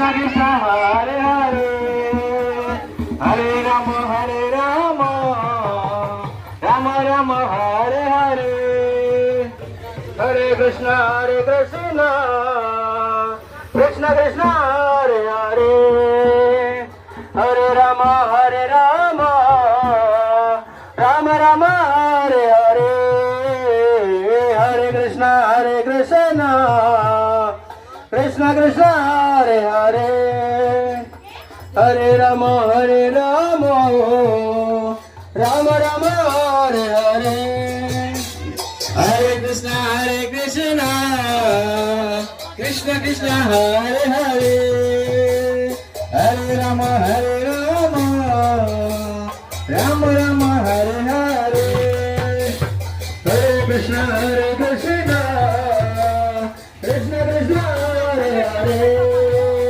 Krishna Krishna Hare Hare Hare Rama Rama Rama Hare Hare Hare Krishna Krishna Krishna Hare Hare Hare Rama Rama Rama Hare Hare Hare Krishna Krishna Krishna Hare Hare Hare Rama Rama Rama Hare Hare Hare Krishna Krishna Krishna Hare Hare Hare Rama